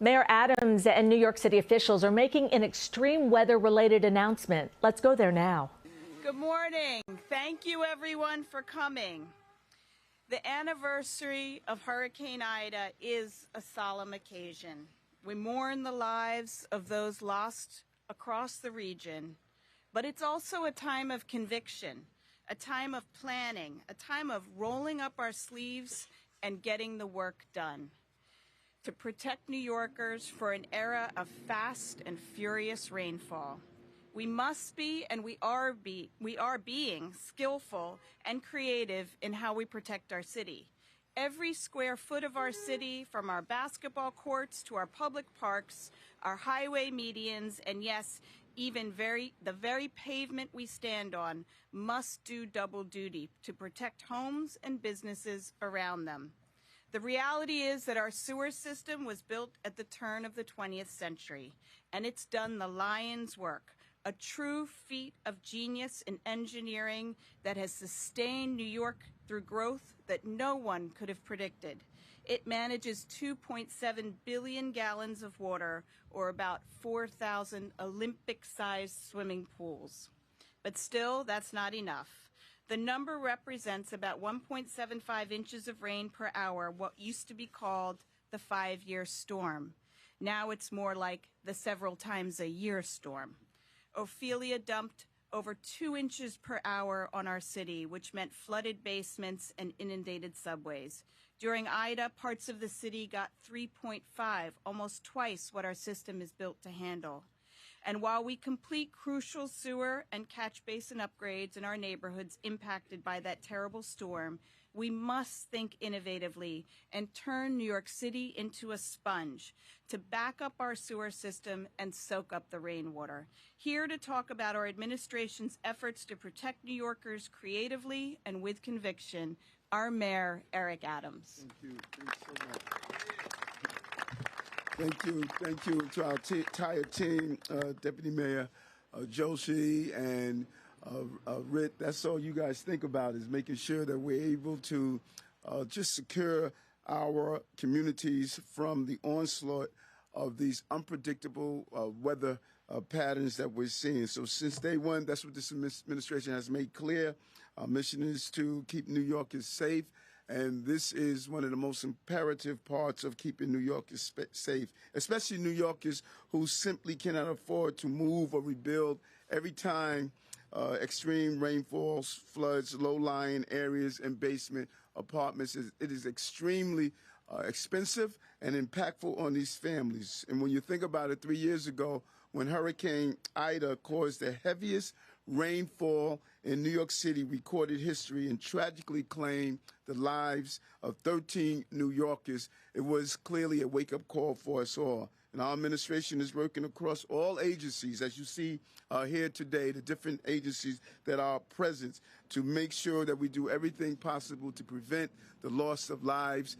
Mayor Adams and New York City officials are making an extreme weather-related announcement. Let's go there now. Good morning. Thank you, everyone, for coming. The anniversary of Hurricane Ida is a solemn occasion. We mourn the lives of those lost across the region, but it's also a time of conviction, a time of planning, a time of rolling up our sleeves and getting the work done. To protect New Yorkers for an era of fast and furious rainfall. We must be, and we are being skillful and creative in how we protect our city. Every square foot of our city, from our basketball courts to our public parks, our highway medians, and yes, even the very pavement we stand on, must do double duty to protect homes and businesses around them. The reality is that our sewer system was built at the turn of the 20th century, and it's done the lion's work, a true feat of genius in engineering that has sustained New York through growth that no one could have predicted. It manages 2.7 billion gallons of water, or about 4,000 Olympic-sized swimming pools. But still, that's not enough. The number represents about 1.75 inches of rain per hour, what used to be called the 5-year storm. Now it's more like the several times a year storm. Ophelia dumped over 2 inches per hour on our city, which meant flooded basements and inundated subways. During Ida, parts of the city got 3.5, almost twice what our system is built to handle. And while we complete crucial sewer and catch basin upgrades in our neighborhoods impacted by that terrible storm, we must think innovatively and turn New York City into a sponge to back up our sewer system and soak up the rainwater. Here to talk about our administration's efforts to protect New Yorkers creatively and with conviction, our Mayor, Eric Adams. Thank you. Thanks so much. Thank you to our entire team, Deputy Mayor Joshi and Rit. That's all you guys think about, is making sure that we're able to just secure our communities from the onslaught of these unpredictable weather patterns that we're seeing. So since day one, that's what this administration has made clear. Our mission is to keep New Yorkers safe. And this is one of the most imperative parts of keeping New Yorkers safe, especially New Yorkers who simply cannot afford to move or rebuild every time extreme rainfalls, floods, low-lying areas, and basement apartments. It is extremely expensive and impactful on these families. And when you think about it, 3 years ago, when Hurricane Ida caused the heaviest rainfall in New York City recorded history and tragically claimed the lives of 13 New Yorkers, it was clearly a wake-up call for us all. And our administration is working across all agencies, as you see here today, the different agencies that are present, to make sure that we do everything possible to prevent the loss of lives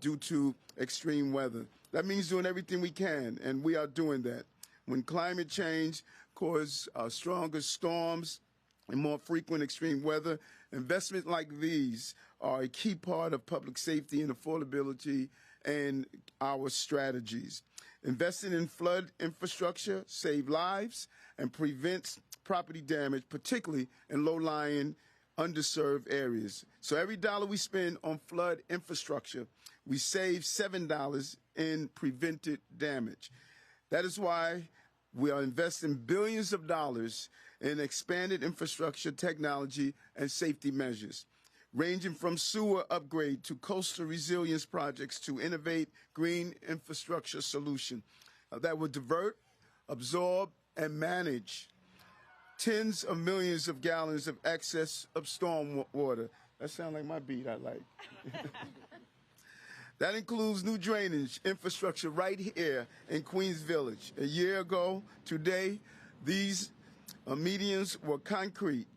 due to extreme weather. That means doing everything we can, and we are doing that. When climate change causes stronger storms and more frequent extreme weather, investments like these are a key part of public safety and affordability and our strategies. Investing in flood infrastructure saves lives and prevents property damage, particularly in low-lying, underserved areas. So every dollar we spend on flood infrastructure, we save $7 in prevented damage. That is why we are investing billions of dollars in expanded infrastructure, technology, and safety measures, ranging from sewer upgrade to coastal resilience projects to innovate green infrastructure solution that will divert, absorb, and manage tens of millions of gallons of excess of storm water. That sounds like my beat I like. That includes new drainage infrastructure right here in Queens Village. A year ago today, these medians were concrete.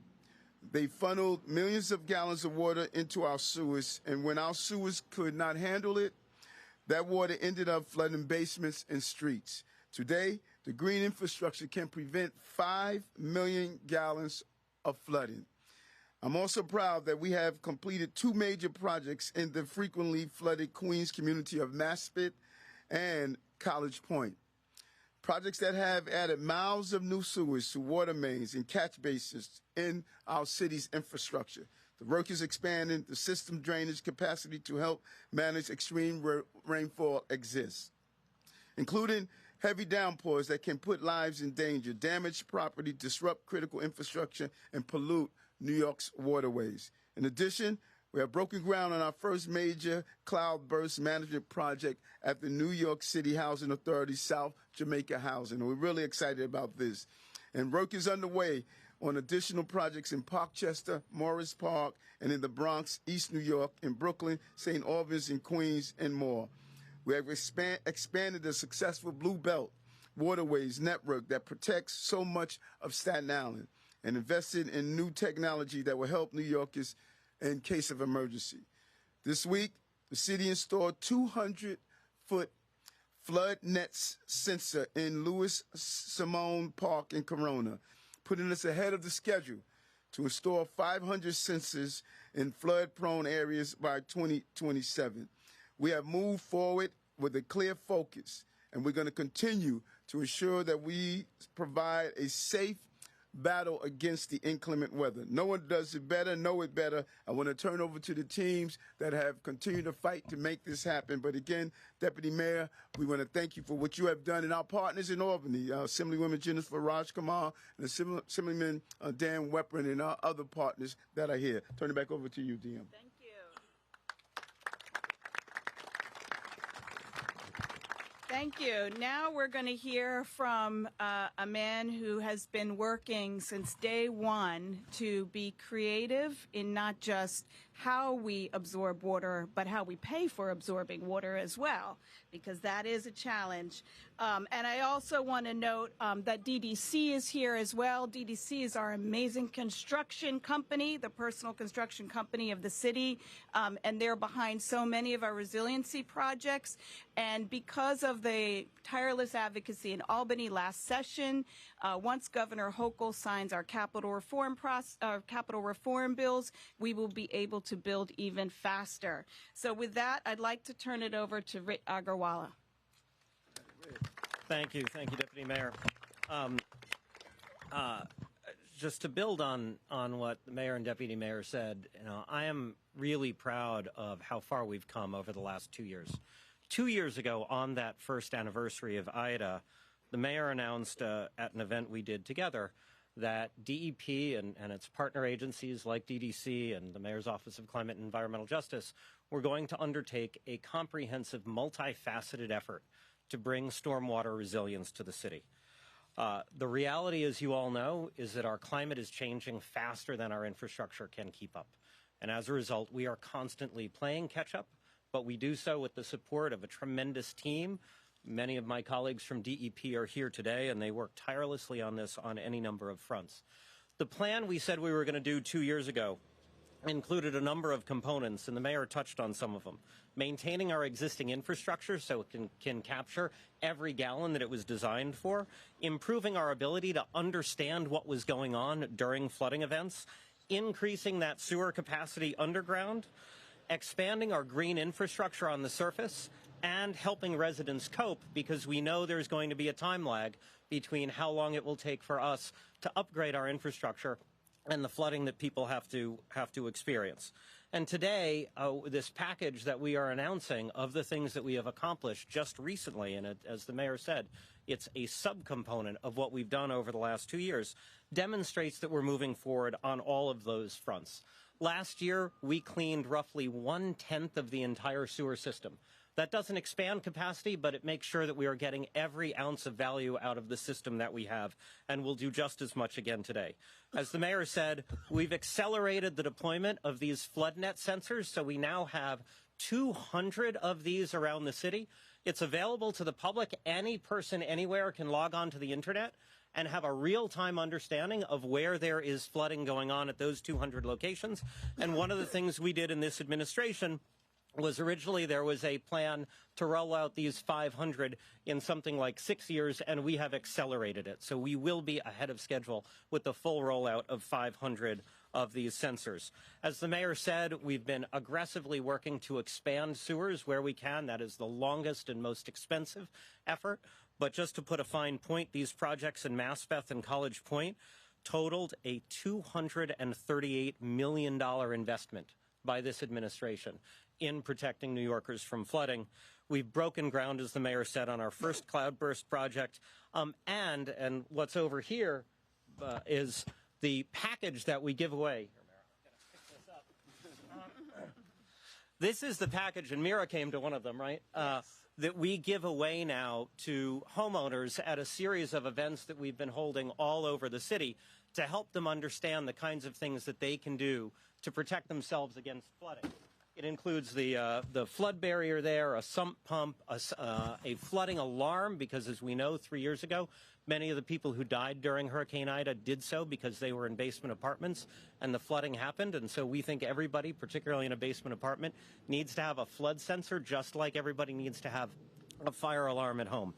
They funneled millions of gallons of water into our sewers, and when our sewers could not handle it, that water ended up flooding basements and streets. Today, the green infrastructure can prevent 5 million gallons of flooding. I'm also proud that we have completed 2 major projects in the frequently flooded Queens community of Maspeth and College Point. Projects that have added miles of new sewers to water mains and catch basins in our city's infrastructure. The work is expanding the system drainage capacity to help manage extreme rainfall exists, including heavy downpours that can put lives in danger, damage property, disrupt critical infrastructure, and pollute New York's waterways. In addition, we have broken ground on our first major cloudburst management project at the New York City Housing Authority South Jamaica Housing. And we're really excited about this. And work is underway on additional projects in Parkchester, Morris Park, and in the Bronx, East New York, in Brooklyn, St. Albans, and Queens, and more. We have expanded the successful Blue Belt waterways network that protects so much of Staten Island and invested in new technology that will help New Yorkers in case of emergency. This week, the city installed 200-foot flood net sensor in Louis Simone Park in Corona, putting us ahead of the schedule to install 500 sensors in flood-prone areas by 2027. We have moved forward with a clear focus, and we're going to continue to ensure that we provide a safe battle against the inclement weather. No one does it better, know it better. I want to turn over to the teams that have continued to fight to make this happen. But again, Deputy Mayor, we want to thank you for what you have done, and our partners in Albany, Assemblywoman Jennifer Raj Kamal and Assemblyman Dan Weprin, and our other partners that are here. Turn it back over to you, DM. Thank you. Thank you. Now we're going to hear from a man who has been working since day one to be creative in not just how we absorb water, but how we pay for absorbing water as well, because that is a challenge. And I also want to note that DDC is here as well. DDC is our amazing construction company, the personal construction company of the city, and they're behind so many of our resiliency projects. And because of the tireless advocacy in Albany last session, once Governor Hochul signs our capital reform bills, we will be able to build even faster. So with that, I'd like to turn it over to Rit Agarwala. Thank you, Deputy Mayor. Just to build on what the Mayor and Deputy Mayor said, I am really proud of how far we've come over the last 2 years. 2 years ago, on that first anniversary of IDA, the Mayor announced at an event we did together that DEP and its partner agencies like DDC and the Mayor's Office of Climate and Environmental Justice were going to undertake a comprehensive, multifaceted effort to bring stormwater resilience to the city. The reality, as you all know, is that our climate is changing faster than our infrastructure can keep up. And as a result, we are constantly playing catch-up, but we do so with the support of a tremendous team. Many of my colleagues from DEP are here today, and they work tirelessly on this on any number of fronts. The plan we said we were going to do 2 years ago included a number of components, and the Mayor touched on some of them. Maintaining our existing infrastructure so it can capture every gallon that it was designed for, improving our ability to understand what was going on during flooding events, increasing that sewer capacity underground, expanding our green infrastructure on the surface, and helping residents cope, because we know there's going to be a time lag between how long it will take for us to upgrade our infrastructure and the flooding that people have to experience. And today, this package that we are announcing of the things that we have accomplished just recently, and as the Mayor said, it's a subcomponent of what we've done over the last 2 years, demonstrates that we're moving forward on all of those fronts. Last year, we cleaned roughly 1/10 of the entire sewer system. That doesn't expand capacity, but it makes sure that we are getting every ounce of value out of the system that we have, and we'll do just as much again today. As the Mayor said, we've accelerated the deployment of these flood net sensors, so we now have 200 of these around the city. It's available to the public. Any person anywhere can log on to the internet and have a real-time understanding of where there is flooding going on at those 200 locations. And one of the things we did in this administration was originally there was a plan to roll out these 500 in something like 6 years, and we have accelerated it. So we will be ahead of schedule with the full rollout of 500 of these sensors. As the mayor said, we've been aggressively working to expand sewers where we can. That is the longest and most expensive effort. But just to put a fine point, these projects in Maspeth and College Point totaled a $238 million investment by this administration in protecting New Yorkers from flooding. We've broken ground, as the mayor said, on our first cloudburst project. And what's over here is the package that we give away. This is the package, and Mira came to one of them, right? Yes. That we give away now to homeowners at a series of events that we've been holding all over the city to help them understand the kinds of things that they can do to protect themselves against flooding. It includes the flood barrier there, a sump pump, a flooding alarm, because as we know, 3 years ago, many of the people who died during Hurricane Ida did so because they were in basement apartments and the flooding happened. And so we think everybody, particularly in a basement apartment, needs to have a flood sensor, just like everybody needs to have a fire alarm at home.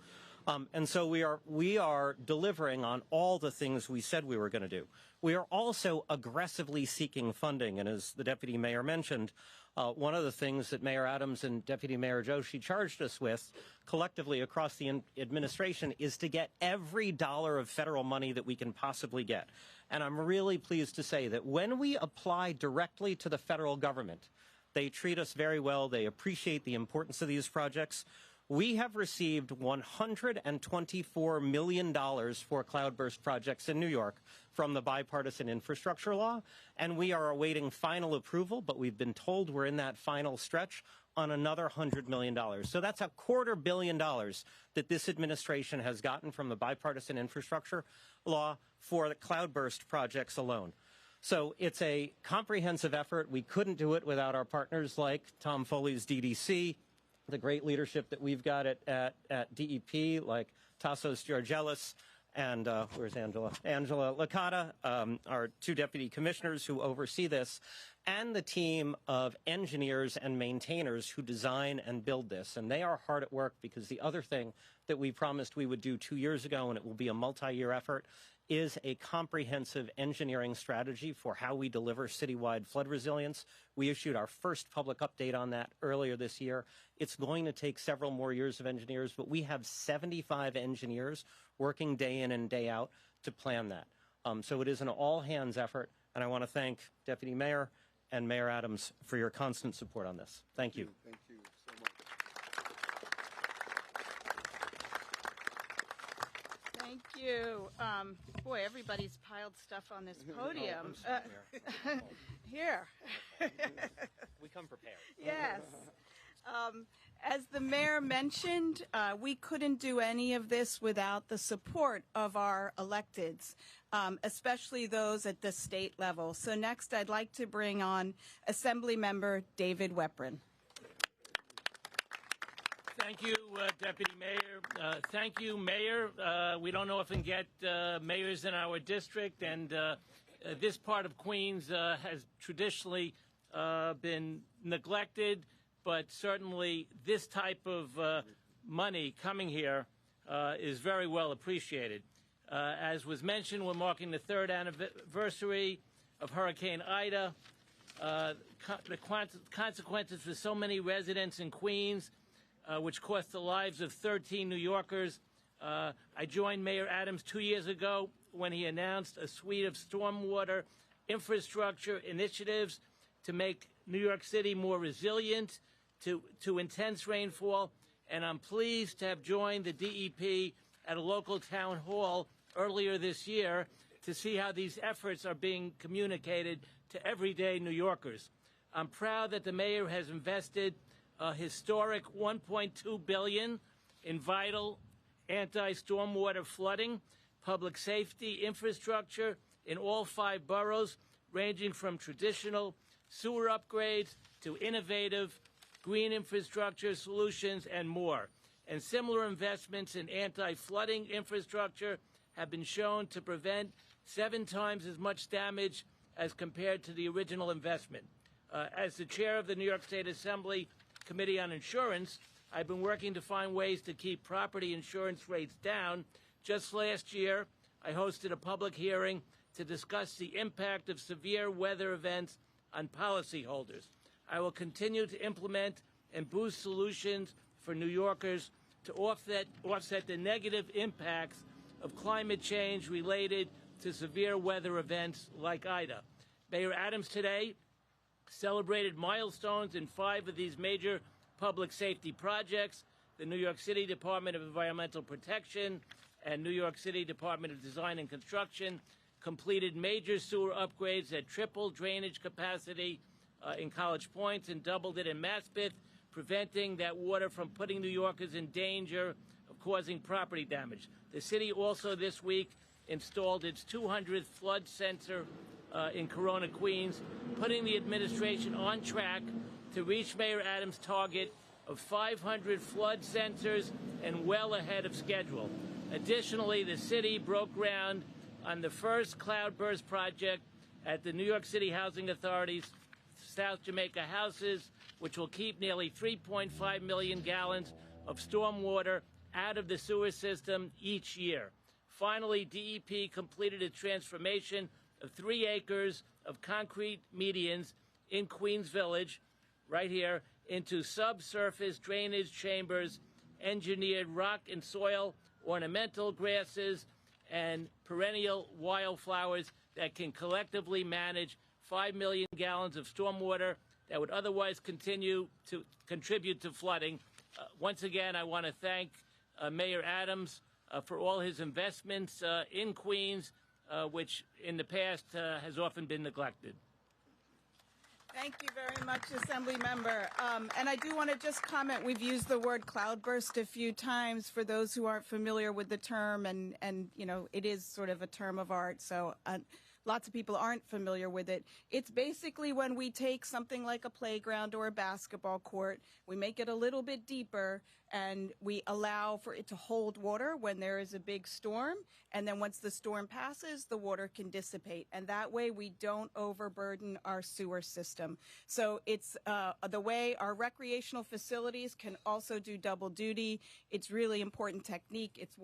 And so we are delivering on all the things we said we were going to do. We are also aggressively seeking funding. And as the deputy mayor mentioned, one of the things that Mayor Adams and Deputy Mayor Joshi charged us with collectively across the administration is to get every dollar of federal money that we can possibly get. And I'm really pleased to say that when we apply directly to the federal government, they treat us very well. They appreciate the importance of these projects. We have received $124 million for cloudburst projects in New York from the bipartisan infrastructure law, and we are awaiting final approval, but we've been told we're in that final stretch on another $100 million. So that's $250 million that this administration has gotten from the bipartisan infrastructure law for the cloudburst projects alone. So it's a comprehensive effort. We couldn't do it without our partners like Tom Foley's DDC, the great leadership that we've got at DEP, like Tassos Georgelis and where's Angela? Angela Licata, our two deputy commissioners who oversee this, and the team of engineers and maintainers who design and build this. And they are hard at work, because the other thing that we promised we would do 2 years ago, and it will be a multi-year effort, is a comprehensive engineering strategy for how we deliver citywide flood resilience. We issued our first public update on that earlier this year. It's going to take several more years of engineers, but we have 75 engineers working day in and day out to plan that. So it is an all-hands effort, and I want to thank Deputy Mayor and Mayor Adams for your constant support on this. Thank you. Thank you so much. Thank you. Boy, everybody's piled stuff on this podium. Here. We come prepared. Yes. As the mayor mentioned, we couldn't do any of this without the support of our electeds, especially those at the state level. So next, I'd like to bring on Assemblymember David Weprin. Thank you, Deputy Mayor. Thank you, Mayor. We don't often get mayors in our district, and this part of Queens has traditionally been neglected, but certainly this type of money coming here is very well appreciated. As was mentioned, we're marking the 3rd anniversary of Hurricane Ida. The consequences for so many residents in Queens, which cost the lives of 13 New Yorkers. I joined Mayor Adams 2 years ago when he announced a suite of stormwater infrastructure initiatives to make New York City more resilient to intense rainfall. And I'm pleased to have joined the DEP at a local town hall earlier this year to see how these efforts are being communicated to everyday New Yorkers. I'm proud that the mayor has invested a historic $1.2 billion in vital anti-stormwater flooding, public safety infrastructure in all 5 boroughs, ranging from traditional sewer upgrades to innovative green infrastructure solutions and more. And similar investments in anti-flooding infrastructure have been shown to prevent 7 times as much damage as compared to the original investment. As the chair of the New York State Assembly Committee on Insurance, I've been working to find ways to keep property insurance rates down. Just last year, I hosted a public hearing to discuss the impact of severe weather events on policyholders. I will continue to implement and boost solutions for New Yorkers to offset the negative impacts of climate change related to severe weather events like Ida. Mayor Adams today celebrated milestones in 5 of these major public safety projects. The New York City Department of Environmental Protection and New York City Department of Design and Construction completed major sewer upgrades that tripled drainage capacity in College Point and doubled it in Maspeth, preventing that water from putting New Yorkers in danger of causing property damage. The city also this week installed its 200th flood sensor in Corona, Queens, putting the administration on track to reach Mayor Adams' target of 500 flood sensors and well ahead of schedule. Additionally, the city broke ground on the first cloudburst project at the New York City Housing Authority's South Jamaica houses, which will keep nearly 3.5 million gallons of stormwater out of the sewer system each year. Finally, DEP completed a transformation of 3 acres of concrete medians in Queens Village, right here, into subsurface drainage chambers, engineered rock and soil, ornamental grasses, and perennial wildflowers that can collectively manage 5 million gallons of stormwater that would otherwise continue to contribute to flooding. Once again, I want to thank Mayor Adams for all his investments in Queens, which in the past has often been neglected. Thank you very much, Assembly Member. And I do want to just comment, we've used the word cloudburst a few times for those who aren't familiar with the term, and you know, it is sort of a term of art, so lots of people aren't familiar with it. It's basically when we take something like a playground or a basketball court, we make it a little bit deeper, and we allow for it to hold water when there is a big storm, and then once the storm passes, the water can dissipate, and that way we don't overburden our sewer system. So it's the way our recreational facilities can also do double duty. It's really important technique. It's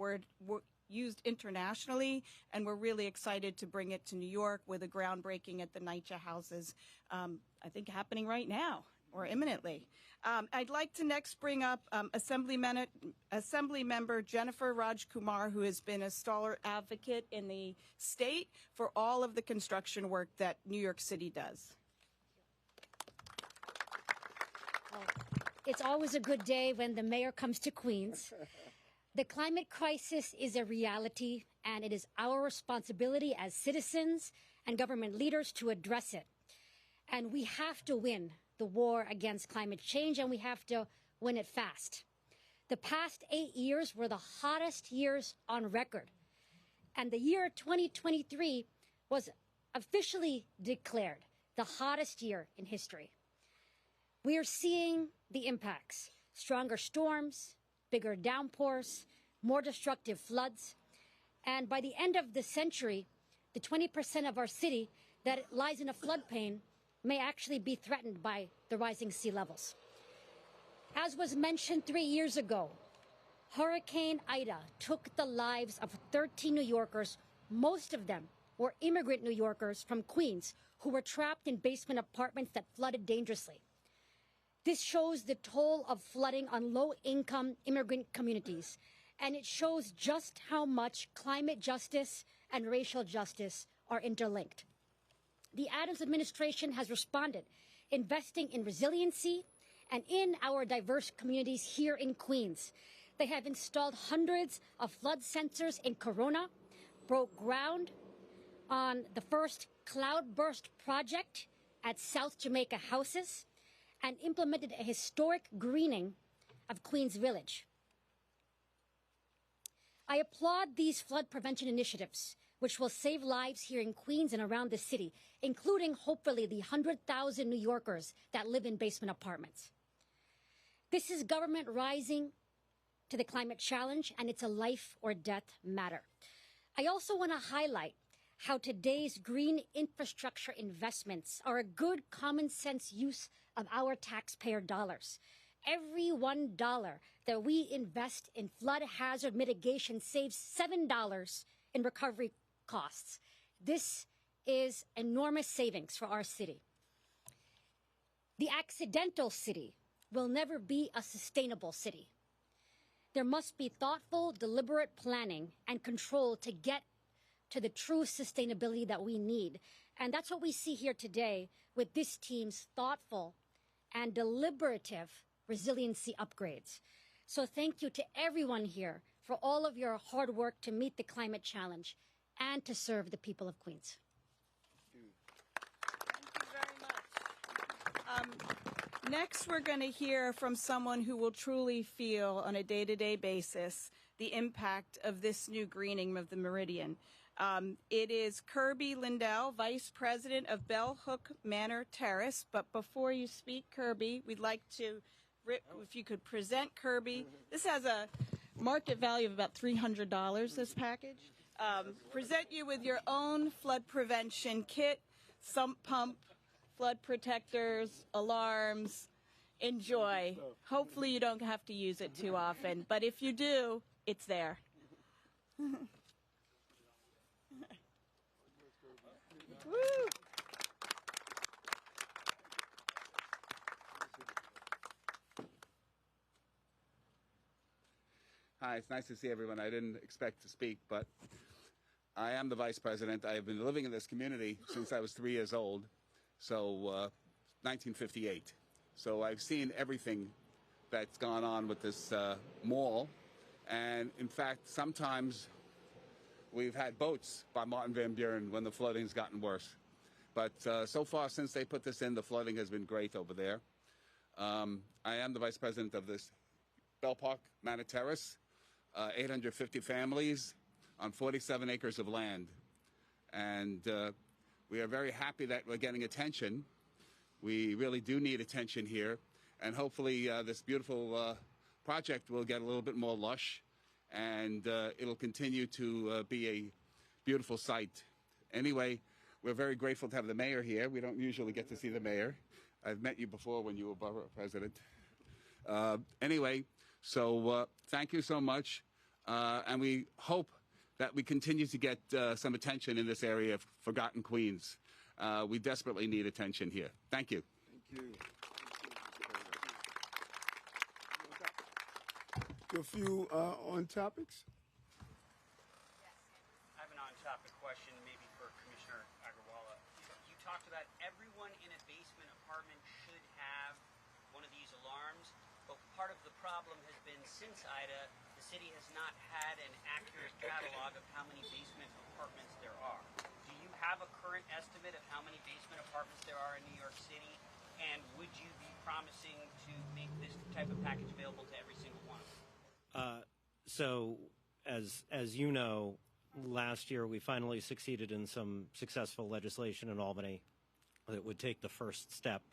used internationally, and we're really excited to bring it to New York with a groundbreaking at the NYC houses, I think happening right now or imminently. I'd like to next bring up Assembly Member Jennifer Rajkumar, who has been a stalwart advocate in the state for all of the construction work that New York City does. It's always a good day when the mayor comes to Queens. The climate crisis is a reality, and it is our responsibility as citizens and government leaders to address it. And we have to win the war against climate change, and we have to win it fast. The past 8 years were the hottest years on record, and the year 2023 was officially declared the hottest year in history. We are seeing the impacts: stronger storms, bigger downpours, more destructive floods, and by the end of the century, the 20% of our city that lies in a floodplain may actually be threatened by the rising sea levels. As was mentioned 3 years ago, Hurricane Ida took the lives of 13 New Yorkers. Most of them were immigrant New Yorkers from Queens who were trapped in basement apartments that flooded dangerously. This shows the toll of flooding on low-income immigrant communities, and it shows just how much climate justice and racial justice are interlinked. The Adams administration has responded, investing in resiliency and in our diverse communities here in Queens. They have installed hundreds of flood sensors in Corona, broke ground on the first cloudburst project at South Jamaica houses, and implemented a historic greening of Queens Village. I applaud these flood prevention initiatives, which will save lives here in Queens and around the city, including, hopefully, the 100,000 New Yorkers that live in basement apartments. This is government rising to the climate challenge, and it's a life or death matter. I also want to highlight how today's green infrastructure investments are a good common sense use of our taxpayer dollars. Every $1 that we invest in flood hazard mitigation saves $7 in recovery costs. This is enormous savings for our city. The accidental city will never be a sustainable city. There must be thoughtful, deliberate planning and control to get to the true sustainability that we need. And that's what we see here today with this team's thoughtful and deliberative resiliency upgrades. So thank you to everyone here for all of your hard work to meet the climate challenge and to serve the people of Queens. Thank you very much. Next, we're going to hear from someone who will truly feel on a day-to-day basis the impact of this new greening of the Meridian. It is Kirby Lindell, Vice President of Bell Hook Manor Terrace. But before you speak, Kirby, we'd like to, if you could present Kirby. This has a market value of about $300, this package. Present you with your own flood prevention kit, sump pump, flood protectors, alarms. Enjoy. Hopefully you don't have to use it too often, but if you do, it's there. Woo! Hi, it's nice to see everyone. I didn't expect to speak, but I am the vice president. I have been living in this community since I was 3 years old, so 1958. So I've seen everything that's gone on with this mall, and in fact, sometimes we've had boats by Martin Van Buren when the flooding's gotten worse. But so far, since they put this in, the flooding has been great over there. I am the vice president of this Bell Park Manor Terrace, 850 families on 47 acres of land. And we are very happy that we're getting attention. We really do need attention here. And hopefully this beautiful project will get a little bit more lush, and it'll continue to be a beautiful site. Anyway, we're very grateful to have the mayor here. We don't usually get to see the mayor. I've met you before when you were borough president. Anyway, so thank you so much. And we hope that we continue to get some attention in this area of forgotten Queens. We desperately need attention here. Thank you. Thank you. A few on topics. I have an on-topic question, maybe for Commissioner Agarwala. You talked about everyone in a basement apartment should have one of these alarms, but part of the problem has been since Ida, the city has not had an accurate catalog of how many basement apartments there are. Do you have a current estimate of how many basement apartments there are in New York City? And would you be promising to make this type of package available to every single one of them? So, as you know, last year we finally succeeded in some successful legislation in Albany that would take the first step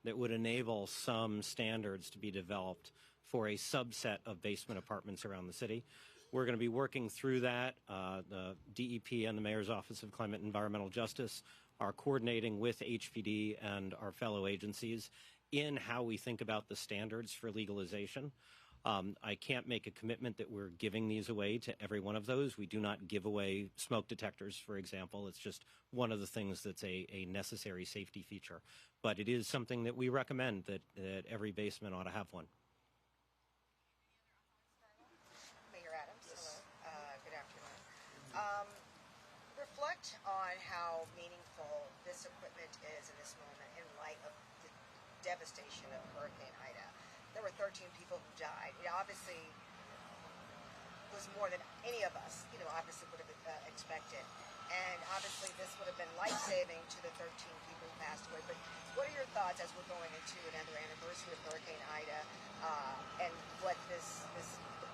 that would enable some standards to be developed for a subset of basement apartments around the city. We're going to be working through that. The DEP and the Mayor's Office of Climate and Environmental Justice are coordinating with HPD and our fellow agencies in how we think about the standards for legalization. I can't make a commitment that we're giving these away to every one of those. We do not give away smoke detectors, for example. It's just one of the things that's a necessary safety feature. But it is something that we recommend that every basement ought to have one. Mayor Adams, hello. Good afternoon. Reflect on how meaningful this equipment is in this moment in light of the devastation of Hurricane Ida. There were 13 people who died. It obviously was more than any of us, obviously would have expected. And obviously this would have been life-saving to the 13 people who passed away. But what are your thoughts as we're going into another anniversary of Hurricane Ida and what the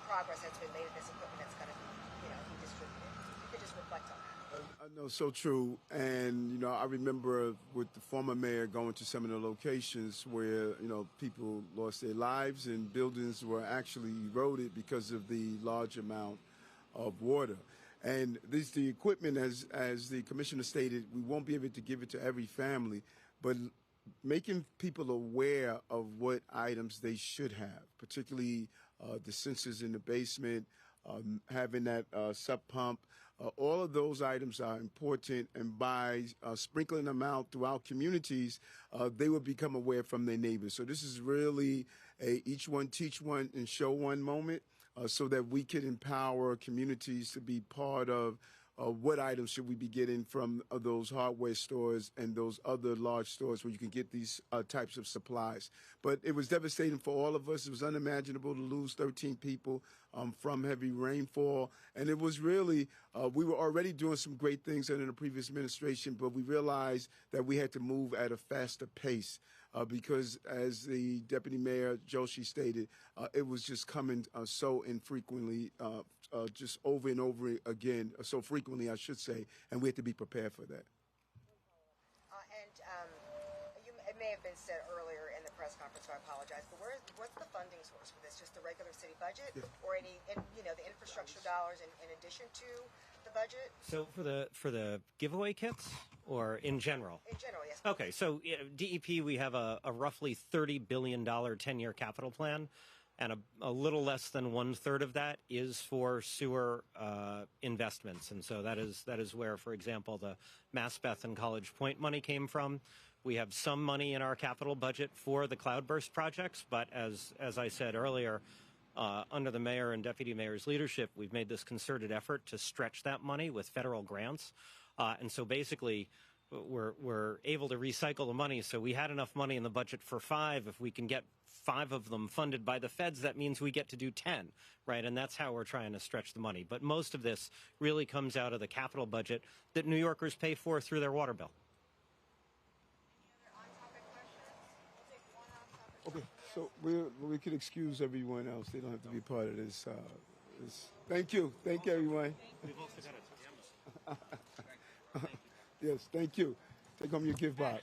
progress that's been made in this equipment that's going to be distributed? If you could just reflect on that. I know, so true. And, I remember with the former mayor going to some of the locations where, people lost their lives and buildings were actually eroded because of the large amount of water. And the equipment, as the commissioner stated, we won't be able to give it to every family, but making people aware of what items they should have, particularly the sensors in the basement, having that sub pump. All of those items are important, and by sprinkling them out throughout communities, they will become aware from their neighbors. So this is really a each one teach one and show one moment, so that we can empower communities to be part of what items should we be getting from those hardware stores and those other large stores where you can get these types of supplies. But it was devastating for all of us. It was unimaginable to lose 13 people from heavy rainfall. And it was really, we were already doing some great things under the previous administration, but we realized that we had to move at a faster pace. Because, as the Deputy Mayor Joshi stated, it was just coming so infrequently, just over and over again, so frequently, I should say, and we had to be prepared for that. It may have been said earlier in the press conference, so I apologize, but what's the funding source for this? Just the regular city budget, or any, the infrastructure dollars in addition to the budget? So for the giveaway kits, or in general? In general, yes. Okay, so DEP, we have a roughly $30 billion 10-year capital plan, and a little less than 1/3 of that is for sewer investments. And so that is where, for example, the Maspeth and College Point money came from. We have some money in our capital budget for the cloudburst projects, but as I said earlier, under the mayor and deputy mayor's leadership, we've made this concerted effort to stretch that money with federal grants. And so basically, we're able to recycle the money. So we had enough money in the budget for 5. If we can get 5 of them funded by the feds, that means we get to do 10, right? And that's how we're trying to stretch the money. But most of this really comes out of the capital budget that New Yorkers pay for through their water bill. Okay, so we could excuse everyone else. They don't have to be part of this. Thank you. Thank you, everyone. We've also got a Yes, thank you. Take home your gift box.